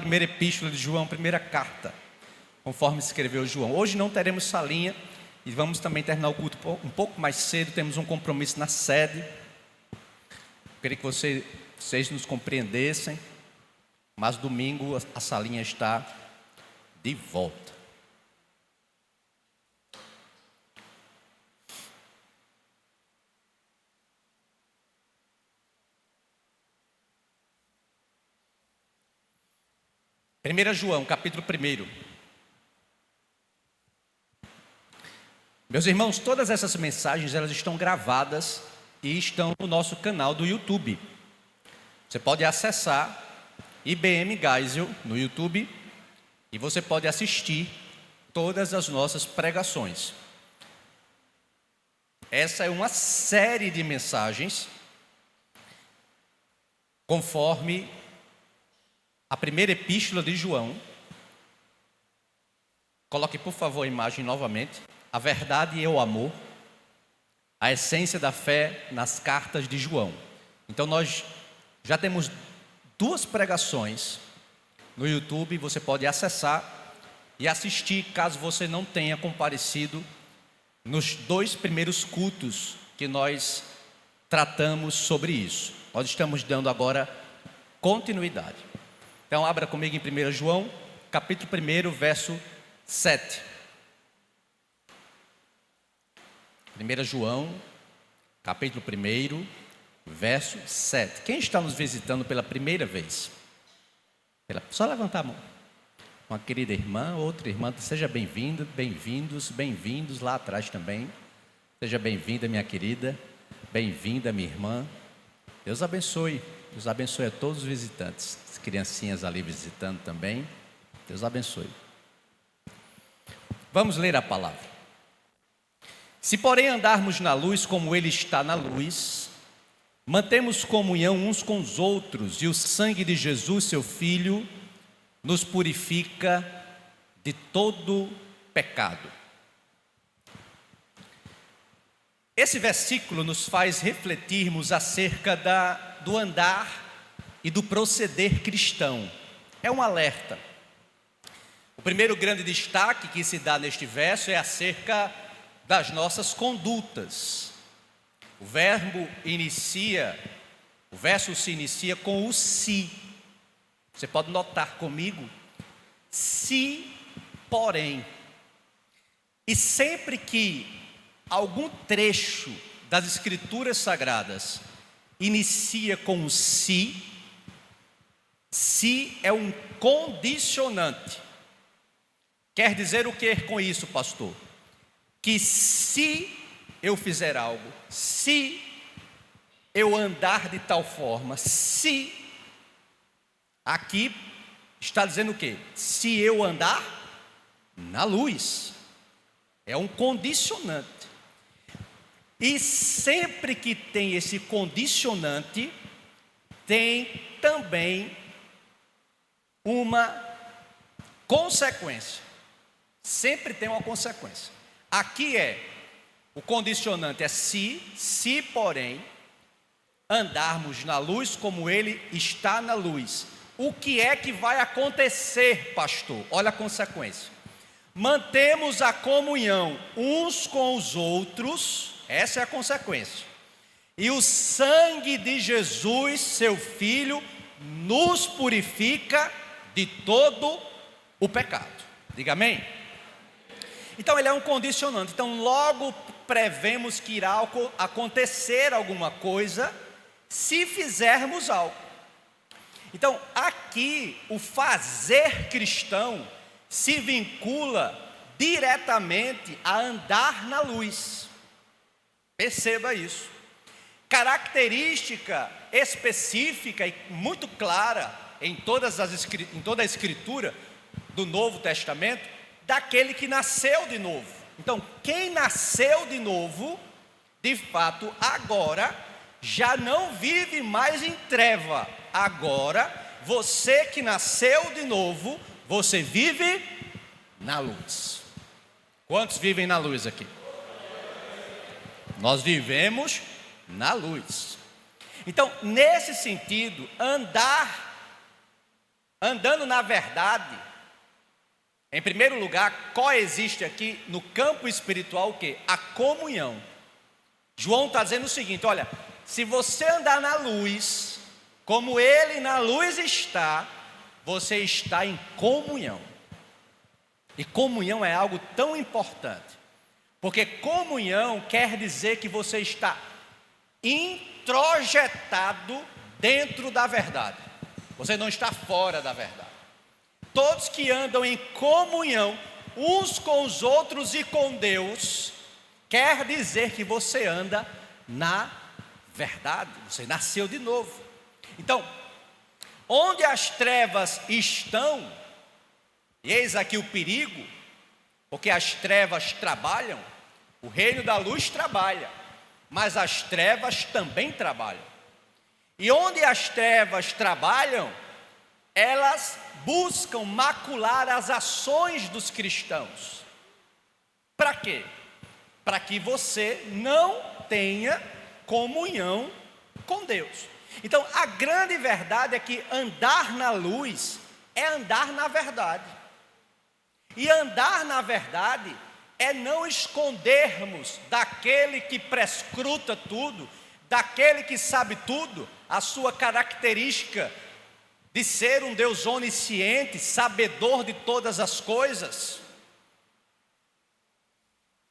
primeira epístola de João, primeira carta, conforme escreveu João. Hoje não teremos salinha e vamos também terminar o culto um pouco mais cedo. Temos um compromisso na sede. Eu queria que vocês nos compreendessem, mas domingo a salinha está de volta. Primeira João, capítulo 1. Meus irmãos, todas essas mensagens elas estão gravadas e estão no nosso canal do YouTube. Você pode acessar IBM Geisel no YouTube e você pode assistir todas as nossas pregações. Essa é uma série de mensagens conforme a primeira epístola de João. Coloque por favor a imagem novamente. A verdade e o amor, a essência da fé nas cartas de João. Então nós já temos 2 pregações no YouTube, você pode acessar e assistir caso você não tenha comparecido nos 2 primeiros cultos que nós tratamos sobre isso. Nós estamos dando agora continuidade. Então abra comigo em 1 João, capítulo 1, verso 7. 1 João, capítulo 1, verso 7. Quem está nos visitando pela primeira vez? Só levantar a mão. Uma querida irmã, outra irmã, seja bem-vinda, bem-vindos lá atrás também. Seja bem-vinda, minha querida, bem-vinda, minha irmã. Deus abençoe a todos os visitantes. As criancinhas ali visitando também. Deus abençoe. Vamos ler a palavra. Se porém andarmos na luz como Ele está na luz, mantemos comunhão uns com os outros, e o sangue de Jesus, seu Filho, nos purifica de todo pecado. Esse versículo nos faz refletirmos acerca do andar e do proceder cristão. É um alerta. O primeiro grande destaque que se dá neste verso é acerca das nossas condutas. O verso se inicia com o se. Você pode notar comigo, se, porém. E sempre que algum trecho das Escrituras Sagradas inicia com o se é um condicionante. Quer dizer o que com isso, pastor? Que se eu fizer algo, se eu andar de tal forma, se, aqui está dizendo o quê? Se eu andar na luz, é um condicionante. E sempre que tem esse condicionante, tem também uma consequência. Sempre tem uma consequência. Aqui o condicionante é se porém andarmos na luz como Ele está na luz. O que é que vai acontecer, pastor? Olha a consequência. Mantemos a comunhão uns com os outros, essa é a consequência. E o sangue de Jesus, seu Filho, nos purifica de todo o pecado. Diga amém? Então ele é um condicionante. Então logo prevemos que irá acontecer alguma coisa se fizermos algo. Então aqui o fazer cristão se vincula diretamente a andar na luz. Perceba isso. Característica específica e muito clara em toda a Escritura do Novo Testamento, daquele que nasceu de novo. Então, quem nasceu de novo, de fato, agora, já não vive mais em treva. Agora, você que nasceu de novo, você vive na luz. Quantos vivem na luz aqui? Nós vivemos na luz. Então, nesse sentido, andar Andando na verdade, em primeiro lugar, coexiste aqui no campo espiritual o quê? A comunhão. João está dizendo o seguinte: olha, se você andar na luz, como ele na luz está, você está em comunhão. E comunhão é algo tão importante, porque comunhão quer dizer que você está introjetado dentro da verdade. Você não está fora da verdade. Todos que andam em comunhão uns com os outros e com Deus, quer dizer que você anda na verdade, você nasceu de novo. Então, onde as trevas estão, e eis aqui o perigo, porque as trevas trabalham, o reino da luz trabalha, mas as trevas também trabalham. E onde as trevas trabalham, elas buscam macular as ações dos cristãos. Para quê? Para que você não tenha comunhão com Deus. Então, a grande verdade é que andar na luz é andar na verdade. E andar na verdade é não escondermos daquele que prescruta tudo, daquele que sabe tudo, a sua característica de ser um Deus onisciente, sabedor de todas as coisas.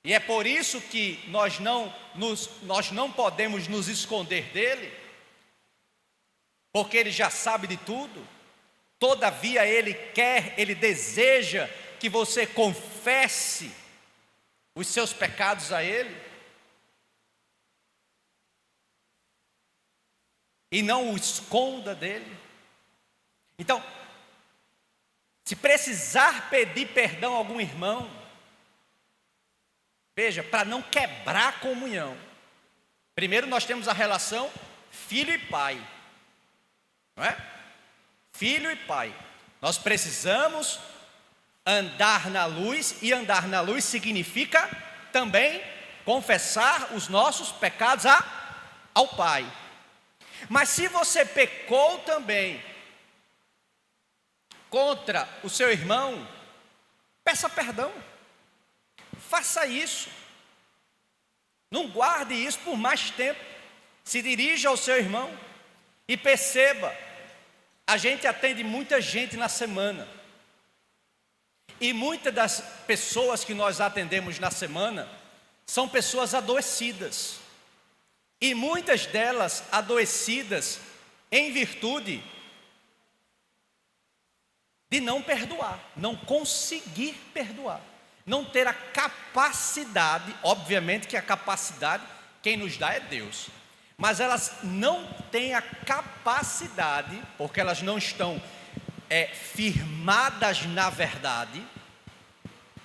E é por isso que nós não podemos nos esconder dele, porque ele já sabe de tudo. Todavia ele deseja que você confesse os seus pecados a ele, e não o esconda dele. Então, se precisar pedir perdão a algum irmão, veja, para não quebrar a comunhão, primeiro nós temos a relação filho e pai, não é? Filho e pai, nós precisamos andar na luz, e andar na luz significa também confessar os nossos pecados ao Pai. Mas se você pecou também contra o seu irmão, peça perdão, faça isso, não guarde isso por mais tempo, se dirija ao seu irmão e perceba, a gente atende muita gente na semana, e muitas das pessoas que nós atendemos na semana são pessoas adoecidas, e muitas delas adoecidas em virtude de não perdoar, não conseguir perdoar, não ter a capacidade. Obviamente que a capacidade quem nos dá é Deus, mas elas não têm a capacidade, porque elas não estão firmadas na verdade,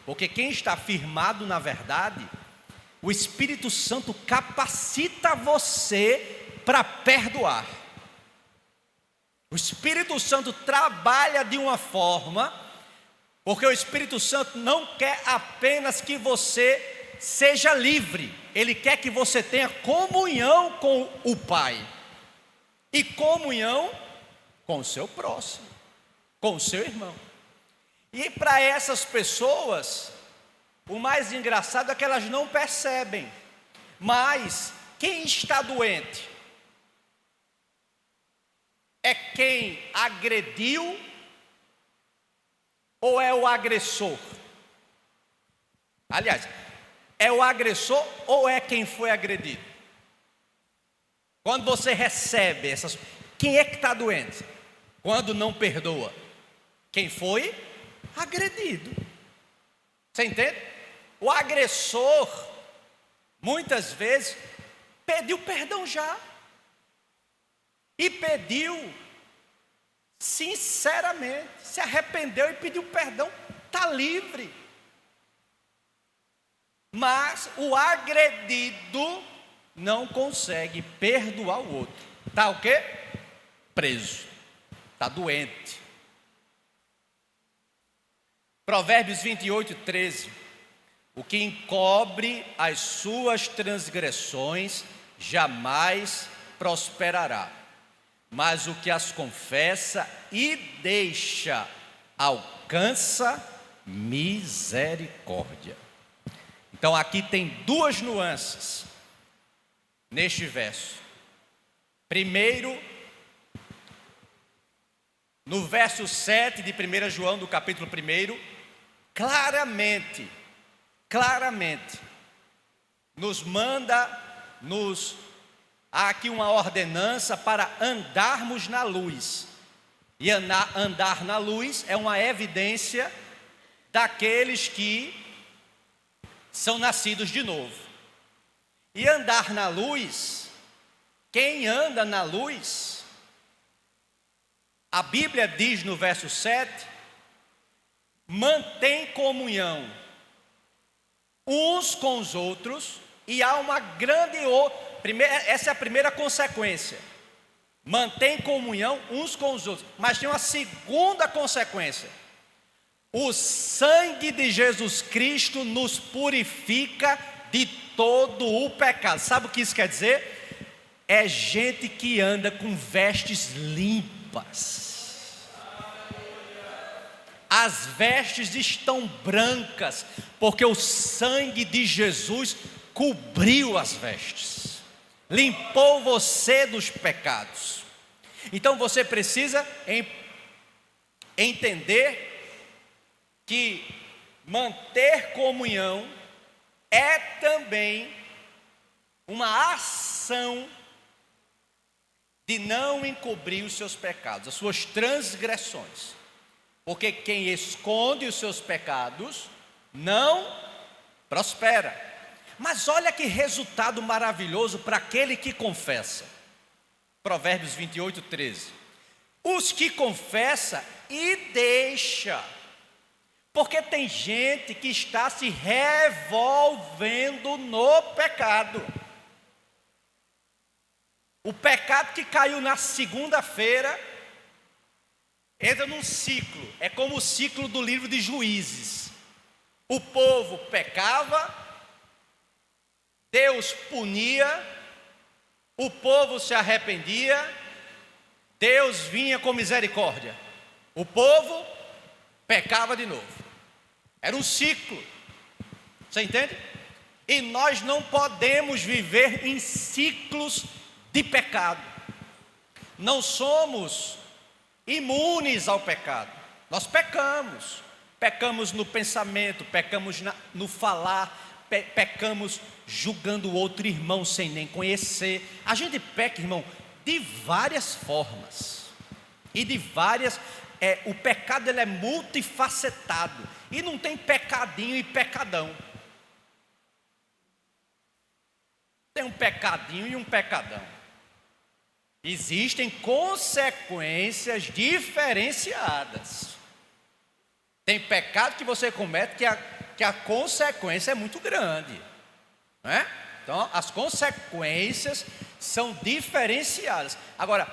porque quem está firmado na verdade, o Espírito Santo capacita você para perdoar. O Espírito Santo trabalha de uma forma, porque o Espírito Santo não quer apenas que você seja livre, ele quer que você tenha comunhão com o Pai, e comunhão com o seu próximo, com o seu irmão. E para essas pessoas, o mais engraçado é que elas não percebem, mas quem está doente é quem agrediu ou é o agressor? Aliás, é o agressor ou é quem foi agredido? Quando você recebe essas, quem é que está doente? Quando não perdoa, quem foi agredido. Você entende? O agressor, muitas vezes, pediu perdão já, e pediu sinceramente, se arrependeu e pediu perdão, está livre. Mas o agredido não consegue perdoar o outro. Está o quê? Preso, está doente. Provérbios 28:13: o que encobre as suas transgressões jamais prosperará, mas o que as confessa e deixa alcança misericórdia. Então aqui tem duas nuances neste verso. Primeiro, no verso 7 de 1 João, do capítulo 1, claramente, nos manda, há aqui uma ordenança para andarmos na luz. E andar na luz é uma evidência daqueles que são nascidos de novo. E andar na luz, quem anda na luz, a Bíblia diz no verso 7, mantém comunhão uns com os outros, e há uma grande, essa é a primeira consequência, mantém comunhão uns com os outros, mas tem uma segunda consequência: o sangue de Jesus Cristo nos purifica de todo o pecado. Sabe o que isso quer dizer? É gente que anda com vestes limpas. As vestes estão brancas, porque o sangue de Jesus cobriu as vestes, limpou você dos pecados. Então você precisa entender que manter comunhão é também uma ação de não encobrir os seus pecados, as suas transgressões. Porque quem esconde os seus pecados não prospera. Mas olha que resultado maravilhoso para aquele que confessa. Provérbios 28, 13. Os que confessa e deixa. Porque tem gente que está se revolvendo no pecado. O pecado que caiu na segunda-feira entra num ciclo. É como o ciclo do livro de Juízes. O povo pecava, Deus punia, o povo se arrependia, Deus vinha com misericórdia, o povo pecava de novo. Era um ciclo. Você entende? E nós não podemos viver em ciclos de pecado. Não somos imunes ao pecado. Nós pecamos no pensamento, pecamos no falar, pecamos julgando o outro irmão sem nem conhecer. A gente peca, irmão, de várias formas. E de várias... o pecado ele é multifacetado. E não tem pecadinho e pecadão. Tem um pecadinho e um pecadão. Existem consequências diferenciadas. Tem pecado que você comete que a consequência é muito grande, não é? Então as consequências são diferenciadas. Agora,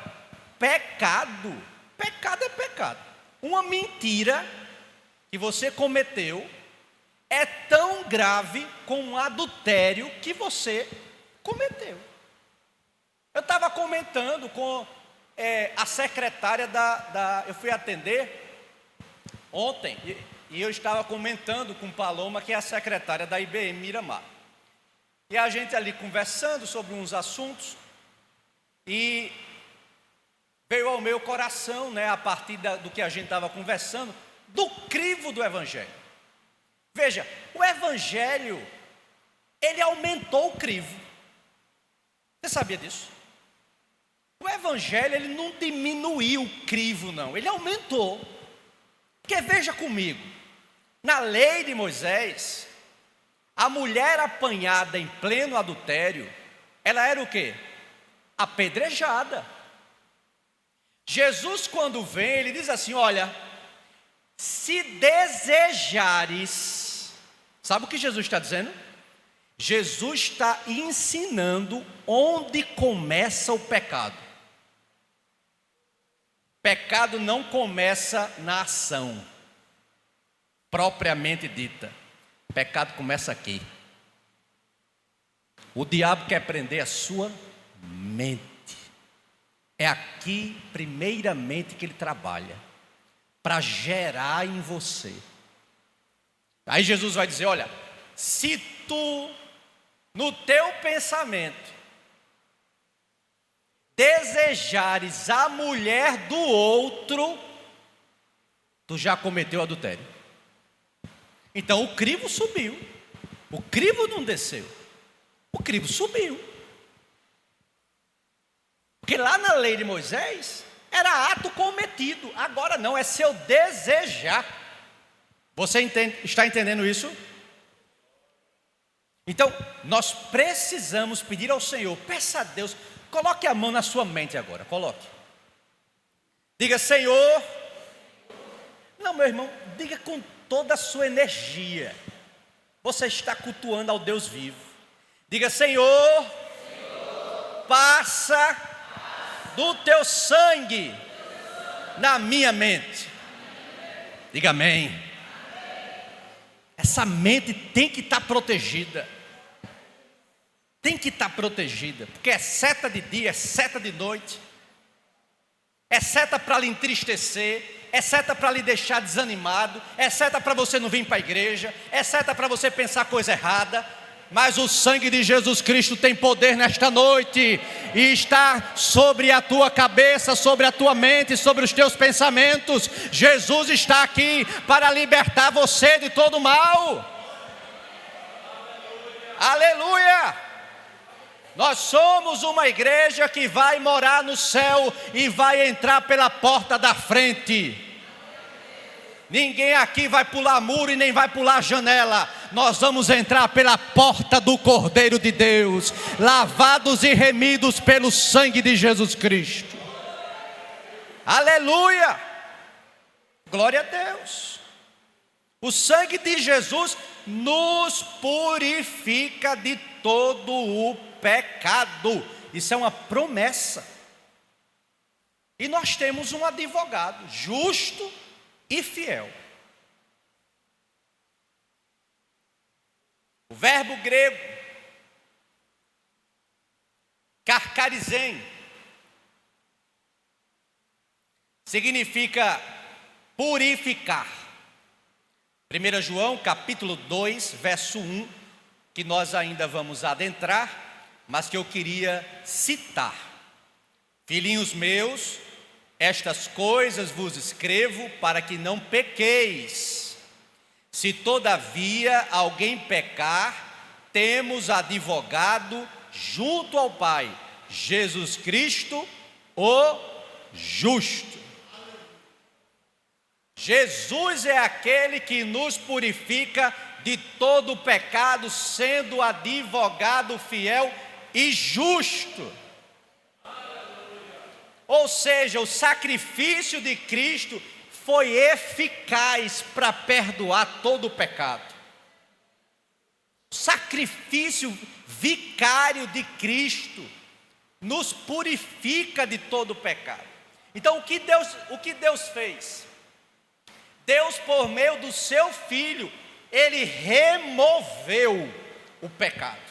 pecado é pecado. Uma mentira que você cometeu é tão grave como um adultério que você cometeu. Eu estava comentando com a secretária eu fui atender ontem, e eu estava comentando com Paloma, que é a secretária da IBM Miramar. E a gente ali conversando sobre uns assuntos, e veio ao meu coração, a partir do que a gente estava conversando, do crivo do Evangelho. Veja, o Evangelho, ele aumentou o crivo. Você sabia disso? O Evangelho, ele não diminuiu o crivo, não. Ele aumentou. Porque veja comigo, na lei de Moisés, a mulher apanhada em pleno adultério, ela era o quê? Apedrejada. Jesus, quando vem, ele diz assim: olha, se desejares, sabe o que Jesus está dizendo? Jesus está ensinando onde começa o pecado. Pecado não começa na ação propriamente dita. Pecado começa aqui. O diabo quer prender a sua mente. É aqui, primeiramente, que ele trabalha, para gerar em você. Aí Jesus vai dizer: olha, se tu, no teu pensamento, desejares a mulher do outro, tu já cometeu adultério. Então o crivo subiu, o crivo não desceu, o crivo subiu. Porque lá na lei de Moisés era ato cometido, agora não, é seu desejar. Você está entendendo isso? Então nós precisamos pedir ao Senhor, peça a Deus, coloque a mão na sua mente agora, coloque. Diga: Senhor, não, meu irmão, diga com toda a sua energia. Você está cultuando ao Deus vivo. Diga: Senhor, passa do teu sangue na minha mente. Diga amém. Essa mente tem que estar protegida. Tem que estar protegida, porque é seta de dia, é seta de noite, é seta para lhe entristecer, é seta para lhe deixar desanimado, é seta para você não vir para a igreja, é seta para você pensar coisa errada. Mas o sangue de Jesus Cristo tem poder nesta noite, e está sobre a tua cabeça, sobre a tua mente, sobre os teus pensamentos. Jesus está aqui para libertar você de todo mal. Aleluia! Nós somos uma igreja que vai morar no céu e vai entrar pela porta da frente. Ninguém aqui vai pular muro e nem vai pular janela. Nós vamos entrar pela porta do Cordeiro de Deus, lavados e remidos pelo sangue de Jesus Cristo. Aleluia! Glória a Deus. O sangue de Jesus nos purifica de todo o pecado. Isso é uma promessa. E nós temos um advogado justo e fiel. O verbo grego karkarizem significa purificar. 1 João capítulo 2 verso 1, que nós ainda vamos adentrar, mas que eu queria citar. Filhinhos meus, estas coisas vos escrevo para que não pequeis. Se todavia alguém pecar, temos advogado junto ao Pai, Jesus Cristo, o justo. Jesus é aquele que nos purifica de todo o pecado, sendo advogado fiel e justo. Ou seja, o sacrifício de Cristo foi eficaz para perdoar todo o pecado. O sacrifício vicário de Cristo nos purifica de todo o pecado. Então o que Deus fez? Deus, por meio do seu Filho, Ele removeu o pecado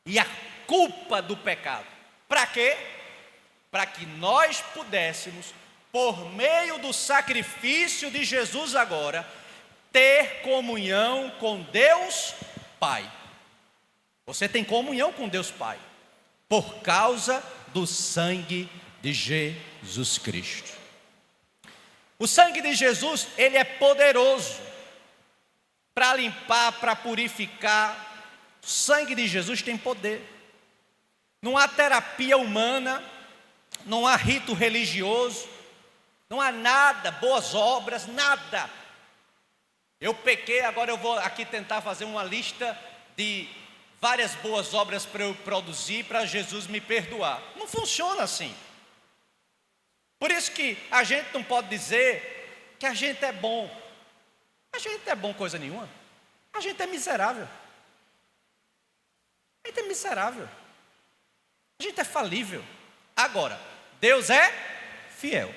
e a culpa do pecado. Para quê? Para que nós pudéssemos, por meio do sacrifício de Jesus agora, ter comunhão com Deus Pai. Você tem comunhão com Deus Pai, por causa do sangue de Jesus Cristo. O sangue de Jesus, ele é poderoso para limpar, para purificar. O sangue de Jesus tem poder. Não há terapia humana, não há rito religioso, não há nada, boas obras, nada. Eu pequei, agora eu vou aqui tentar fazer uma lista de várias boas obras para eu produzir, para Jesus me perdoar. Não funciona assim. Por isso que a gente não pode dizer que a gente é bom. A gente não é bom coisa nenhuma. A gente é miserável. A gente é miserável. A gente é falível. Agora, Deus é fiel.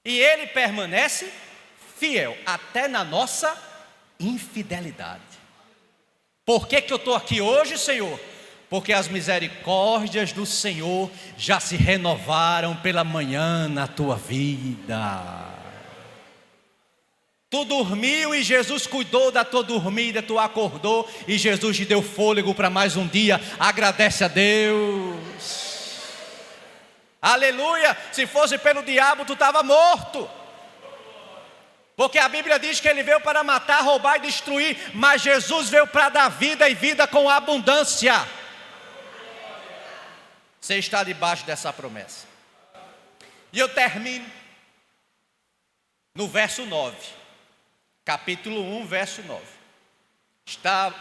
E Ele permanece fiel até na nossa infidelidade. Por que eu estou aqui hoje, Senhor? porque as misericórdias do Senhor já se renovaram pela manhã na tua vida. Tu dormiu e Jesus cuidou da tua dormida, tu acordou e Jesus te deu fôlego para mais um dia. Agradece a Deus. Aleluia! Se fosse pelo diabo, tu estava morto. Porque a Bíblia diz que ele veio para matar, roubar e destruir, mas Jesus veio para dar vida e vida com abundância. Você está debaixo dessa promessa. E eu termino no verso 9. Capítulo 1, verso 9.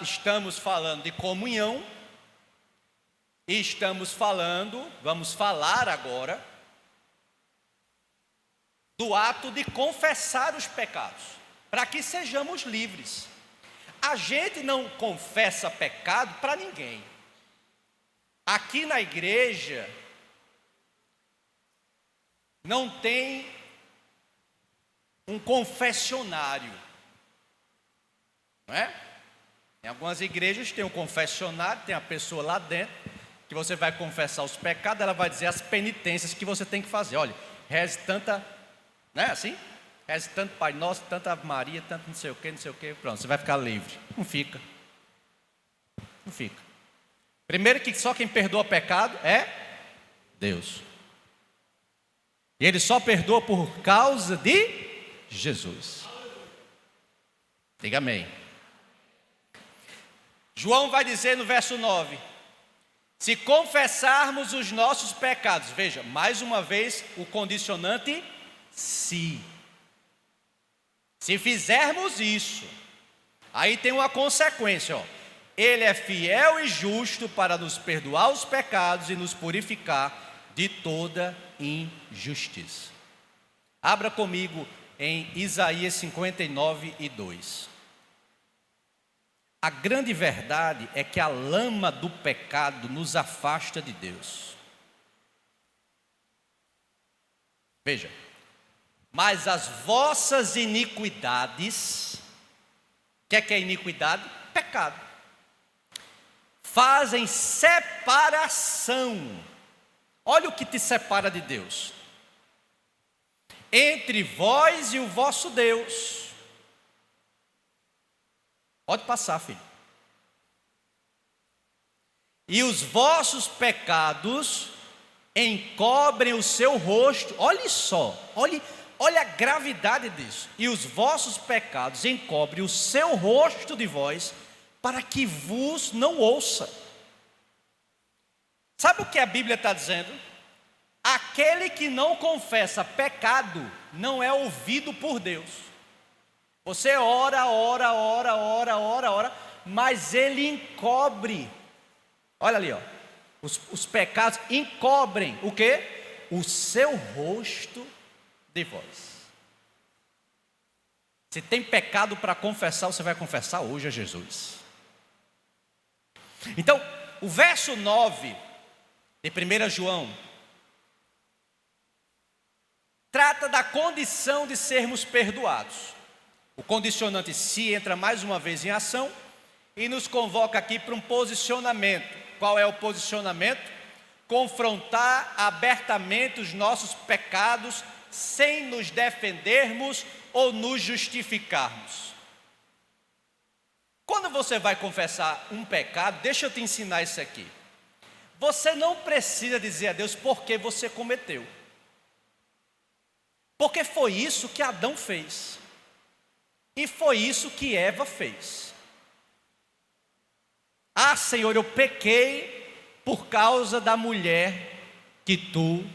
Estamos falando de comunhão. E vamos falar agora do ato de confessar os pecados, para que sejamos livres. A gente não confessa pecado para ninguém. Aqui na igreja não tem um confessionário, não é? Em algumas igrejas tem um confessionário, tem a pessoa lá dentro, que você vai confessar os pecados, ela vai dizer as penitências que você tem que fazer. Olha, reze tanta, não é assim? Reze tanto Pai Nosso, tanta Ave Maria, tanto não sei o que, pronto, você vai ficar livre. Não fica. Não fica. Primeiro que só quem perdoa pecado é Deus. E Ele só perdoa por causa de Jesus. Diga amém. João vai dizer no verso 9: se confessarmos os nossos pecados, veja, mais uma vez o condicionante se. Se fizermos isso, aí tem uma consequência, ó. Ele é fiel e justo para nos perdoar os pecados e nos purificar de toda injustiça. Abra comigo em Isaías 59:2. A grande verdade é que a lama do pecado nos afasta de Deus. Veja, mas as vossas iniquidades, o que é iniquidade? Pecado. Fazem separação. Olha o que te separa de Deus. Entre vós e o vosso Deus. Pode passar, filho. E os vossos pecados encobrem o seu rosto. Olha só, olha a gravidade disso. E os vossos pecados encobrem o seu rosto de vós, para que vos não ouça. Sabe o que a Bíblia está dizendo? Aquele que não confessa pecado não é ouvido por Deus. Você ora, mas ele encobre. Olha ali, ó. Os pecados encobrem o quê? O seu rosto de vós. Se tem pecado para confessar, você vai confessar hoje a Jesus. Então, o verso 9 de 1 João trata da condição de sermos perdoados. O condicionante se entra mais uma vez em ação e nos convoca aqui para um posicionamento. Qual é o posicionamento? Confrontar abertamente os nossos pecados sem nos defendermos ou nos justificarmos. Quando você vai confessar um pecado, deixa eu te ensinar isso aqui. Você não precisa dizer a Deus por que você cometeu. Porque foi isso que Adão fez. E foi isso que Eva fez. Ah, Senhor, eu pequei por causa da mulher que tu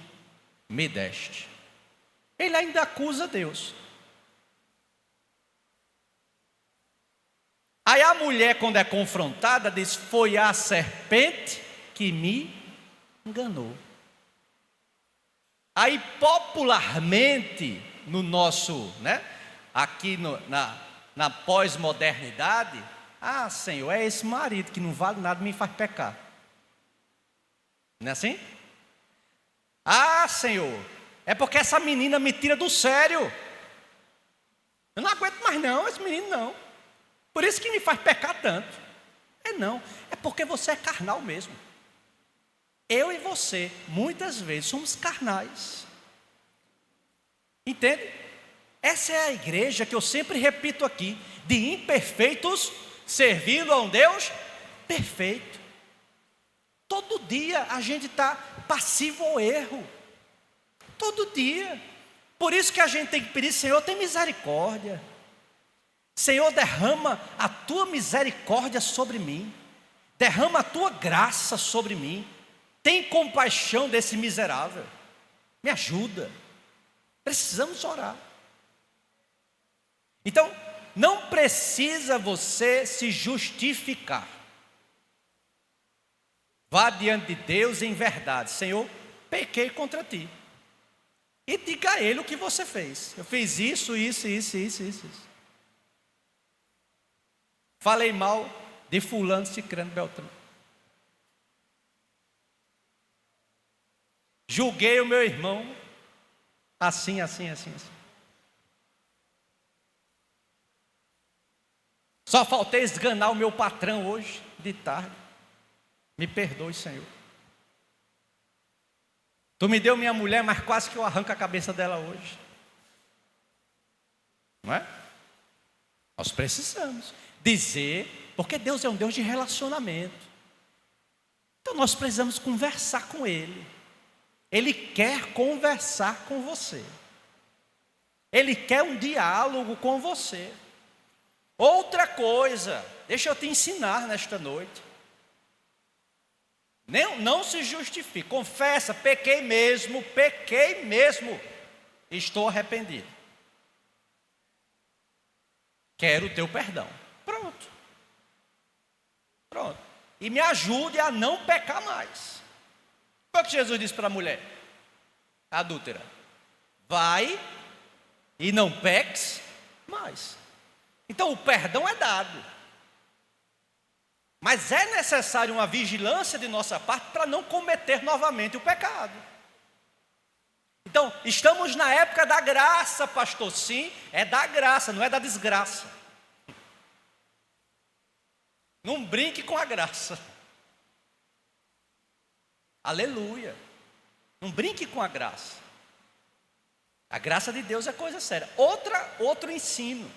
me deste. Ele ainda acusa Deus. Aí a mulher, quando é confrontada, diz: foi a serpente que me enganou. Aí popularmente, no nosso, aqui na pós-modernidade, ah, Senhor, é esse marido que não vale nada, me faz pecar. Não é assim? Ah, Senhor, é porque essa menina me tira do sério. Eu não aguento mais não, esse menino não. Por isso que me faz pecar tanto. Não, é porque você é carnal mesmo. Eu e você, muitas vezes, somos carnais. Entende? Essa é a igreja que eu sempre repito aqui, de imperfeitos, servindo a um Deus perfeito. Todo dia a gente está passivo ao erro. Todo dia. Por isso que a gente tem que pedir: Senhor, tem misericórdia. Senhor, derrama a tua misericórdia sobre mim. Derrama a tua graça sobre mim. Tem compaixão desse miserável. Me ajuda. Precisamos orar. Então, não precisa você se justificar. Vá diante de Deus em verdade: Senhor, pequei contra ti. E diga a Ele o que você fez. Eu fiz isso. Falei mal de fulano, cicrano, beltrano. Julguei o meu irmão assim. Só faltei esganar o meu patrão hoje de tarde. Me perdoe, Senhor. Tu me deu minha mulher, mas quase que eu arranco a cabeça dela hoje. Não é? Nós precisamos dizer, porque Deus é um Deus de relacionamento. Então nós precisamos conversar com Ele. Ele quer conversar com você. Ele quer um diálogo com você. Outra coisa, deixa eu te ensinar nesta noite. Não se justifique, confessa: pequei mesmo, estou arrependido. Quero o teu perdão. Pronto. E me ajude a não pecar mais. Qual que Jesus disse para a mulher adúltera? Vai e não peques mais. Então o perdão é dado. Mas é necessário uma vigilância de nossa parte para não cometer novamente o pecado. Então, estamos na época da graça, pastor. Sim, é da graça, não é da desgraça. Não brinque com a graça. Aleluia. Não brinque com a graça. A graça de Deus é coisa séria. Outro ensino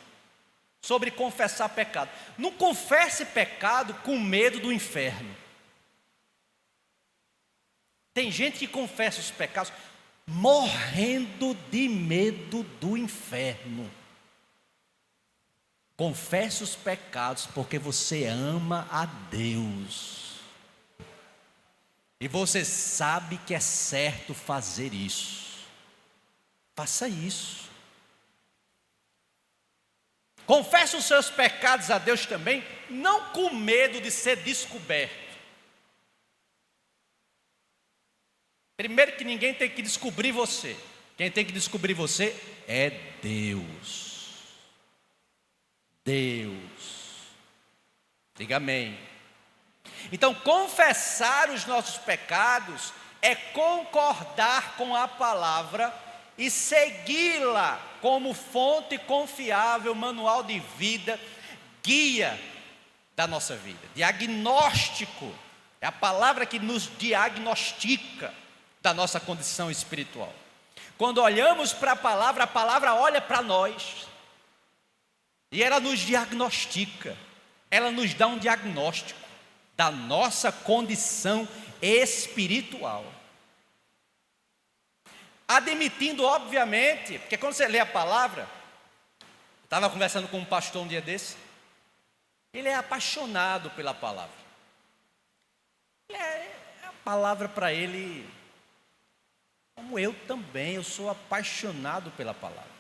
sobre confessar pecado: não confesse pecado com medo do inferno. Tem gente que confessa os pecados morrendo de medo do inferno. Confesse os pecados porque você ama a Deus. E você sabe que é certo fazer isso. Faça isso. Confesse os seus pecados a Deus também, não com medo de ser descoberto. Primeiro que ninguém tem que descobrir você. Quem tem que descobrir você é Deus. Deus. Diga amém. Então, confessar os nossos pecados é concordar com a palavra e segui-la como fonte confiável, manual de vida, guia da nossa vida. Diagnóstico é a palavra que nos diagnostica da nossa condição espiritual. Quando olhamos para a palavra olha para nós e ela nos diagnostica, ela nos dá um diagnóstico da nossa condição espiritual. Admitindo, obviamente, porque quando você lê a palavra, eu estava conversando com um pastor um dia desse, ele é apaixonado pela palavra. A palavra para ele, como eu também, eu sou apaixonado pela palavra.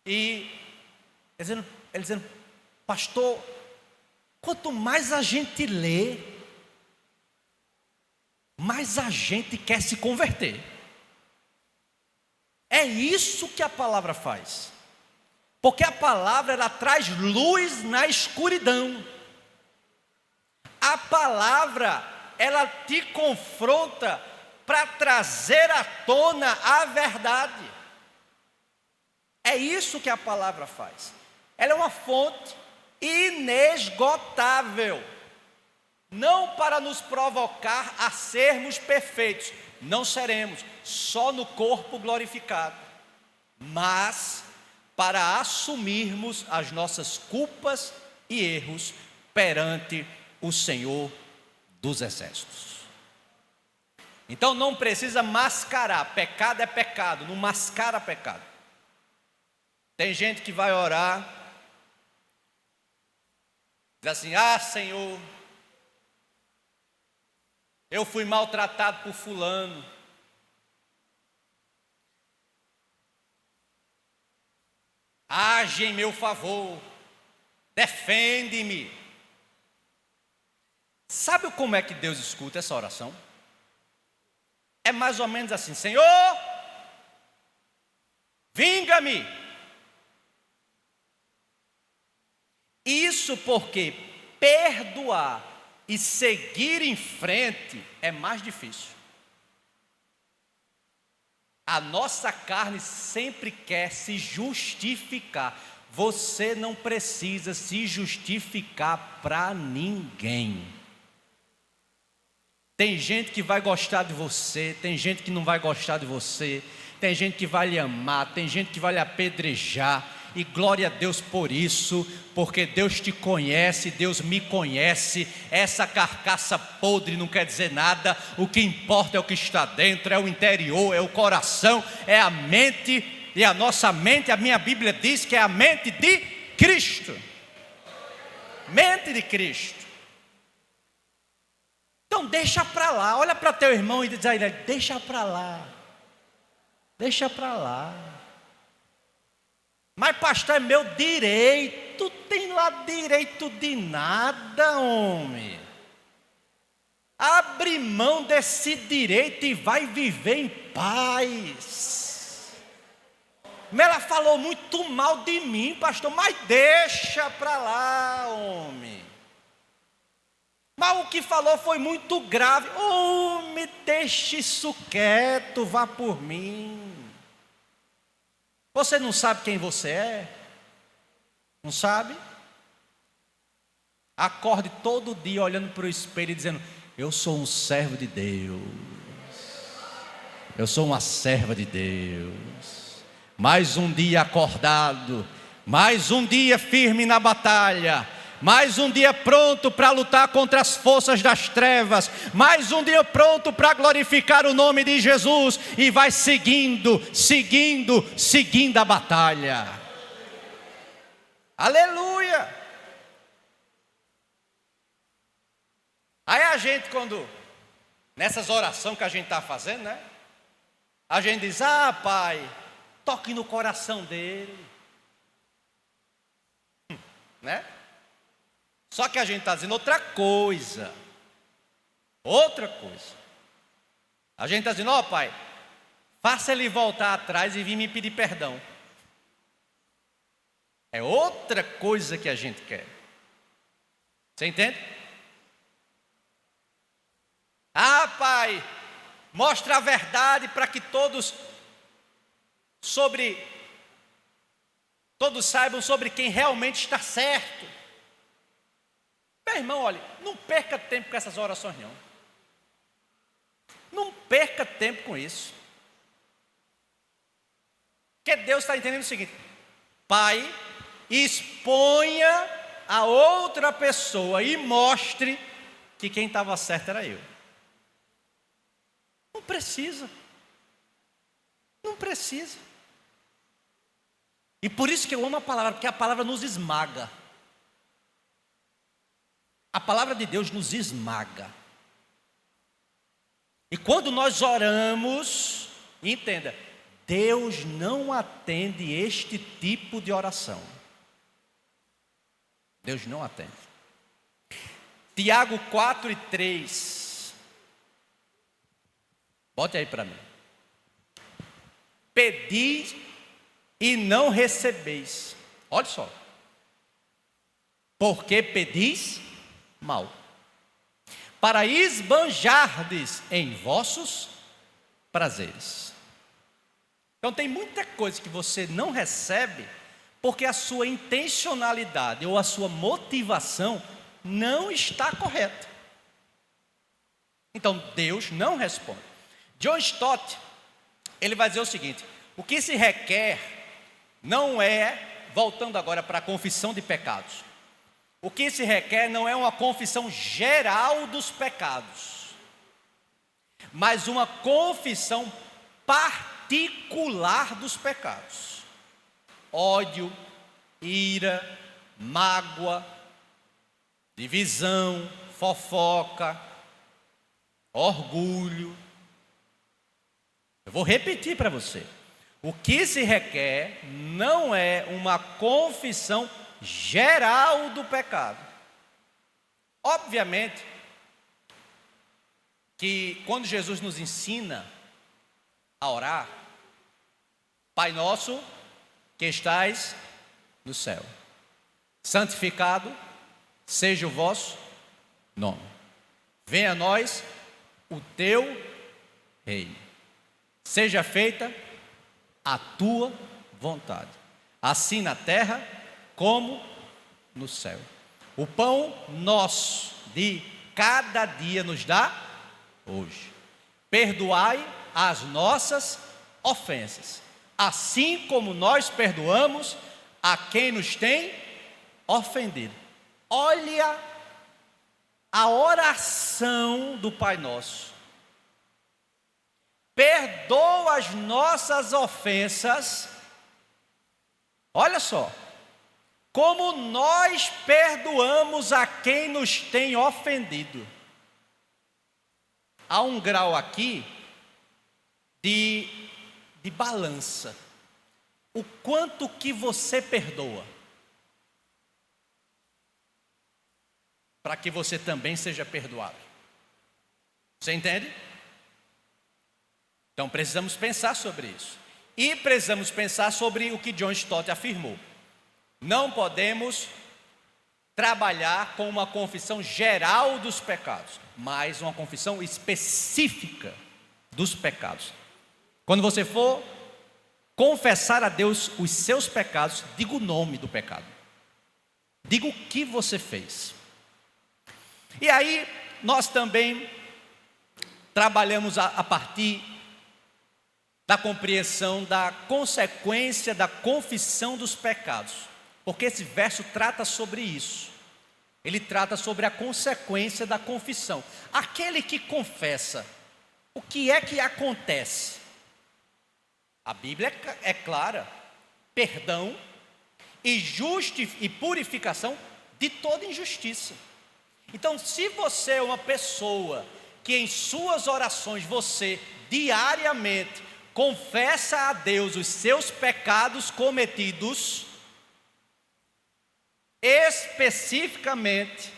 E ele dizendo: pastor, quanto mais a gente lê, mais a gente quer se converter. É isso que a palavra faz. Porque a palavra, ela traz luz na escuridão. A palavra, ela te confronta para trazer à tona a verdade. É isso que a palavra faz. Ela é uma fonte inesgotável. não para nos provocar a sermos perfeitos, não seremos, só no corpo glorificado, mas para assumirmos as nossas culpas e erros perante o Senhor dos Exércitos. Então não precisa mascarar, pecado é pecado, não mascara pecado. Tem gente que vai orar, diz assim: ah, Senhor, eu fui maltratado por fulano, age em meu favor, defende-me. Sabe como é que Deus escuta essa oração? É mais ou menos assim: Senhor, vinga-me. Isso porque perdoar e seguir em frente é mais difícil. A nossa carne sempre quer se justificar. Você não precisa se justificar para ninguém. Tem gente que vai gostar de você, tem gente que não vai gostar de você, tem gente que vai lhe amar, tem gente que vai lhe apedrejar. E glória a Deus por isso, porque Deus te conhece, Deus me conhece. Essa carcaça podre não quer dizer nada. O que importa é o que está dentro, é o interior, é o coração, é a mente. E a nossa mente, a minha Bíblia diz que é a mente de Cristo. Mente de Cristo. Então deixa para lá, olha para teu irmão e diz a ele: deixa para lá, deixa para lá. Mas pastor, é meu direito. Tem lá direito de nada, homem. Abre mão desse direito e vai viver em paz. Ela falou muito mal de mim, pastor, mas deixa para lá, homem. Mas o que falou foi muito grave. Me deixe isso quieto, vá por mim. Você não sabe quem você é? Não sabe? Acorde todo dia olhando para o espelho e dizendo: eu sou um servo de Deus. Eu sou uma serva de Deus. Mais um dia acordado, mais um dia firme na batalha, mais um dia pronto para lutar contra as forças das trevas, mais um dia pronto para glorificar o nome de Jesus, e vai seguindo a batalha. Aleluia! Aí a gente, quando nessas orações que a gente está fazendo, né? A gente diz: ah, Pai, toque no coração dele, né? Só que a gente está dizendo outra coisa. A gente está dizendo: ó, Pai, faça ele voltar atrás e vir me pedir perdão. É outra coisa que a gente quer. Você entende? Ah, Pai, mostra a verdade para que todos saibam sobre quem realmente está certo. Meu irmão, olha, não perca tempo com essas orações não. Não perca tempo com isso. Porque Deus está entendendo o seguinte: Pai, exponha a outra pessoa e mostre que quem estava certo era eu. Não precisa. Não precisa. E por isso que eu amo a palavra, porque a palavra nos esmaga. A palavra de Deus nos esmaga. E quando nós oramos, entenda, Deus não atende este tipo de oração. Deus não atende. Tiago 4:3. Bote aí para mim. Pedis e não recebeis. Olha só. Porque pedis mal, para esbanjardes em vossos prazeres. Então tem muita coisa que você não recebe porque a sua intencionalidade ou a sua motivação não está correta. Então Deus não responde. John Stott, ele vai dizer o seguinte: o que se requer não é, voltando agora para a confissão de pecados, o que se requer não é uma confissão geral dos pecados, mas uma confissão particular dos pecados. Ódio, ira, mágoa, divisão, fofoca, orgulho. Eu vou repetir para você. O que se requer não é uma confissão geral do pecado. Obviamente que quando Jesus nos ensina a orar, Pai nosso que estais no céu, santificado seja o vosso nome. Venha a nós o teu reino. Seja feita a tua vontade, assim na terra como no céu. O pão nosso de cada dia nos dá hoje. Perdoai as nossas ofensas, assim como nós perdoamos a quem nos tem ofendido. Olha a oração do Pai Nosso. Perdoa as nossas ofensas. Olha só, como nós perdoamos a quem nos tem ofendido. Há um grau aqui de balança. O quanto que você perdoa, para que você também seja perdoado. Você entende? Então precisamos pensar sobre isso. E precisamos pensar sobre o que John Stott afirmou. Não podemos trabalhar com uma confissão geral dos pecados, mas uma confissão específica dos pecados. Quando você for confessar a Deus os seus pecados, diga o nome do pecado. Diga o que você fez. E aí nós também trabalhamos a partir da compreensão da consequência da confissão dos pecados, porque esse verso trata sobre isso. Ele trata sobre a consequência da confissão. Aquele que confessa, o que é que acontece? A Bíblia é clara: perdão e purificação de toda injustiça. Então, se você é uma pessoa que em suas orações você diariamente confessa a Deus os seus pecados cometidos, especificamente,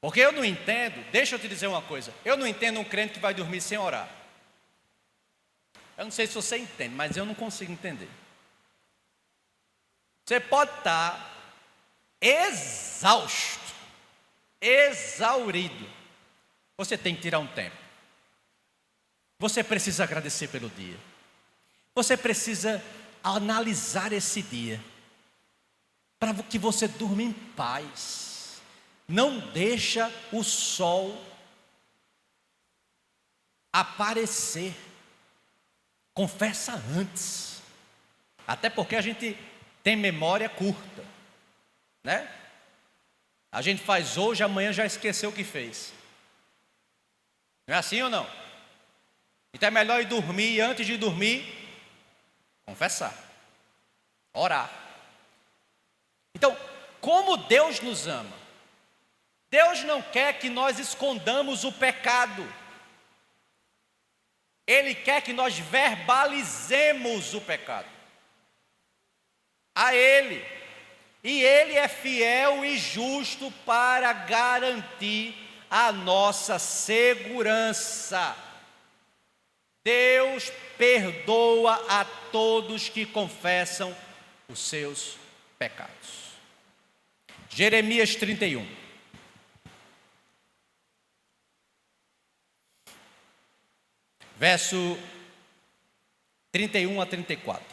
porque eu não entendo, deixa eu te dizer uma coisa, eu não entendo um crente que vai dormir sem orar. Eu não sei se você entende, mas eu não consigo entender. Você pode estar exausto, exaurido, você tem que tirar um tempo. Você precisa agradecer pelo dia. Você precisa analisar esse dia, para que você durma em paz. Não deixa o sol aparecer. Confessa antes. Até porque a gente tem memória curta, né? A gente faz hoje, amanhã já esqueceu o que fez. Não é assim ou não? Então é melhor ir dormir e antes de dormir, confessar, orar. Então, como Deus nos ama, Deus não quer que nós escondamos o pecado. Ele quer que nós verbalizemos o pecado a Ele. E Ele é fiel e justo para garantir a nossa segurança. Deus perdoa a todos que confessam os seus pecados. Jeremias 31. Verso 31 a 34.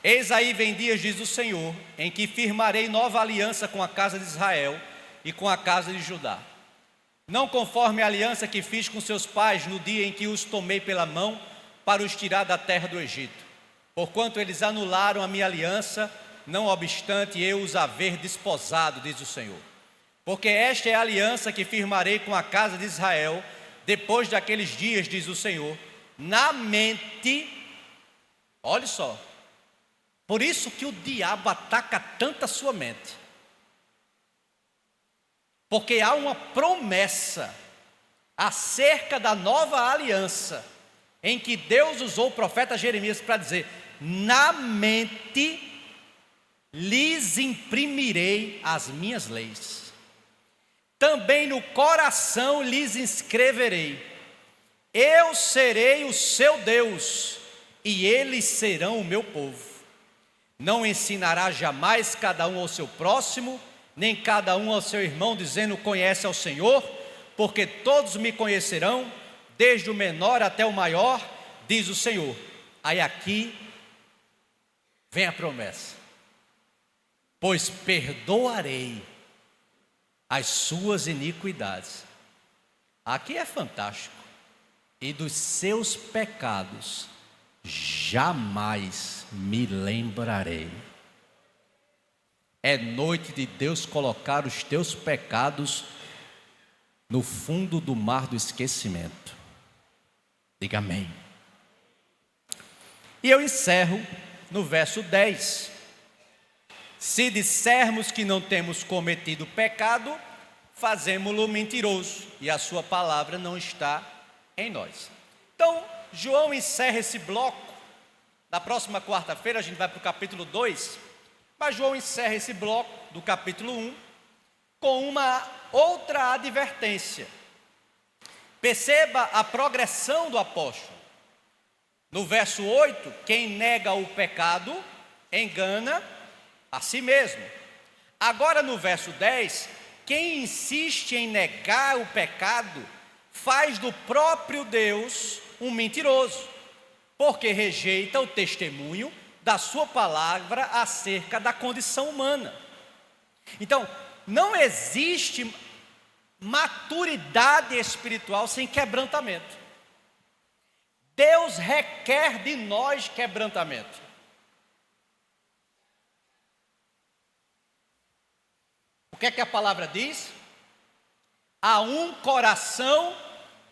Eis aí vem dias, diz o Senhor, em que firmarei nova aliança com a casa de Israel e com a casa de Judá. Não conforme a aliança que fiz com seus pais no dia em que os tomei pela mão para os tirar da terra do Egito, porquanto eles anularam a minha aliança, não obstante eu os haver desposado, diz o Senhor. Porque esta é a aliança que firmarei com a casa de Israel, depois daqueles dias, diz o Senhor, na mente, olha só, por isso que o diabo ataca tanto a sua mente, porque há uma promessa acerca da nova aliança, em que Deus usou o profeta Jeremias para dizer: na mente lhes imprimirei as minhas leis, também no coração lhes inscreverei, eu serei o seu Deus, e eles serão o meu povo. Não ensinará jamais cada um ao seu próximo, nem cada um ao seu irmão, dizendo: conhece ao Senhor, porque todos me conhecerão, desde o menor até o maior, diz o Senhor. Aí aqui vem a promessa: pois perdoarei as suas iniquidades. Aqui é fantástico. E dos seus pecados jamais me lembrarei. É noite de Deus colocar os teus pecados no fundo do mar do esquecimento. Diga amém. E eu encerro no verso 10. Se dissermos que não temos cometido pecado, fazemo-lo mentiroso, e a sua palavra não está em nós. Então, João encerra esse bloco. Na próxima quarta-feira a gente vai para o capítulo 2, mas João encerra esse bloco do capítulo 1 com uma outra advertência. Perceba a progressão do apóstolo. No verso 8, quem nega o pecado engana a si mesmo. Agora no verso 10, quem insiste em negar o pecado faz do próprio Deus um mentiroso, porque rejeita o testemunho da sua palavra acerca da condição humana. Então, não existe maturidade espiritual sem quebrantamento. Deus requer de nós quebrantamento. O que é que a palavra diz? A um coração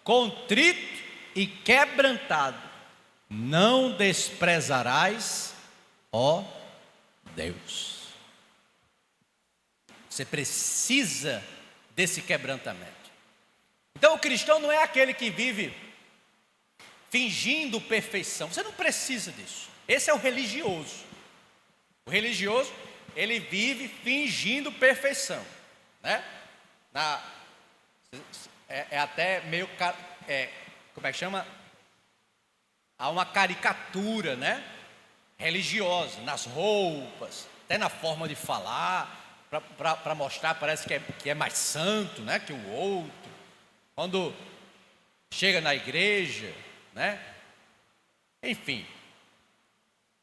contrito e quebrantado não desprezarás, ó Deus. Você precisa desse quebrantamento. Então o cristão não é aquele que vive fingindo perfeição. Você não precisa disso. Esse é o religioso. O religioso, ele vive fingindo perfeição, né? É até meio, como é que chama? Há uma caricatura, né? Religiosa, nas roupas, até na forma de falar, para mostrar, parece que é mais santo, né, que o outro. Quando chega na igreja, né? Enfim,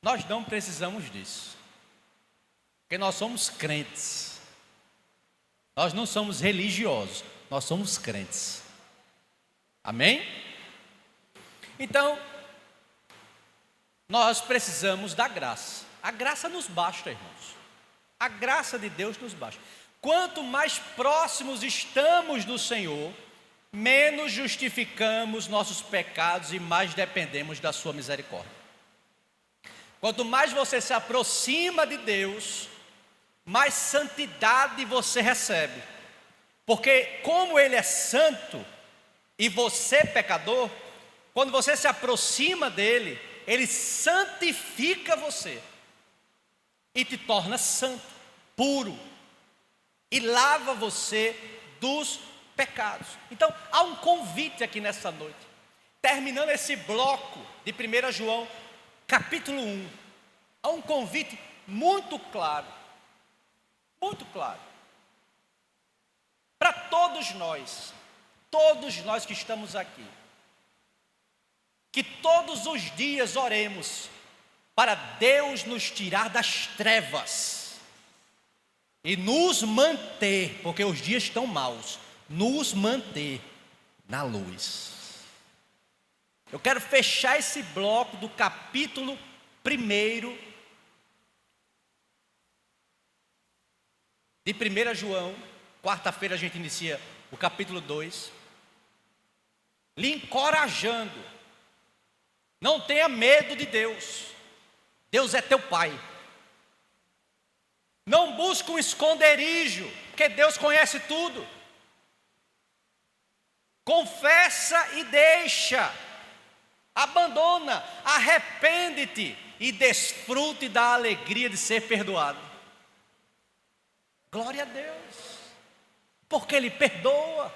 nós não precisamos disso, porque nós somos crentes. Nós não somos religiosos, nós somos crentes. Amém? Então, nós precisamos da graça. A graça nos basta, irmãos. A graça de Deus nos basta. Quanto mais próximos estamos do Senhor, menos justificamos nossos pecados e mais dependemos da sua misericórdia. Quanto mais você se aproxima de Deus, mais santidade você recebe. Porque como Ele é santo e você é pecador, quando você se aproxima dEle, Ele santifica você e te torna santo, puro, e lava você dos pecados. Então, há um convite aqui nessa noite, terminando esse bloco de 1 João, capítulo 1, há um convite muito claro, para todos nós que estamos aqui, que todos os dias oremos para Deus nos tirar das trevas e nos manter, porque os dias estão maus, nos manter na luz. Eu quero fechar esse bloco do capítulo 1 de 1 João. Quarta-feira a gente inicia o capítulo 2, lhe encorajando: não tenha medo de Deus, Deus é teu Pai. Não busque um esconderijo, porque Deus conhece tudo. Confessa e deixa, abandona, arrepende-te e desfrute da alegria de ser perdoado. Glória a Deus, porque Ele perdoa.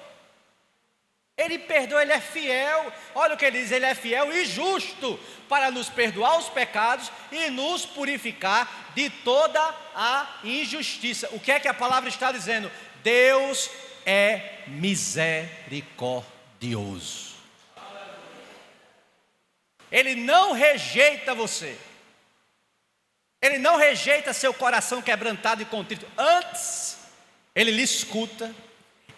Ele perdoa, Ele é fiel. Olha o que Ele diz: Ele é fiel e justo para nos perdoar os pecados e nos purificar de toda a injustiça. O que é que a palavra está dizendo? Deus é misericordioso. Ele não rejeita você. Ele não rejeita seu coração quebrantado e contrito. Antes, Ele lhe escuta,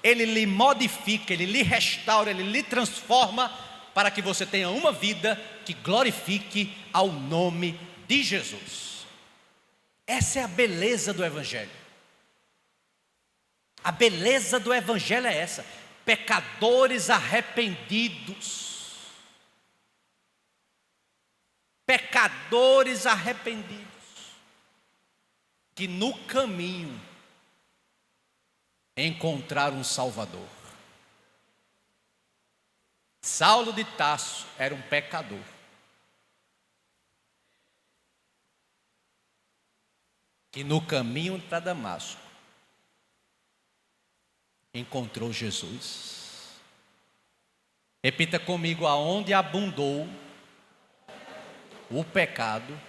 Ele lhe modifica, Ele lhe restaura, Ele lhe transforma, para que você tenha uma vida que glorifique ao nome de Jesus. Essa é a beleza do Evangelho. A beleza do Evangelho é essa: pecadores arrependidos. Pecadores arrependidos, que no caminho encontraram um Salvador. Saulo de Tarso era um pecador, que no caminho para Damasco encontrou Jesus. Repita comigo: aonde abundou o pecado,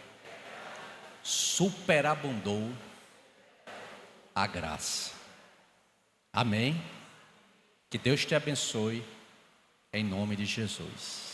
superabundou a graça. Amém? Que Deus te abençoe, em nome de Jesus.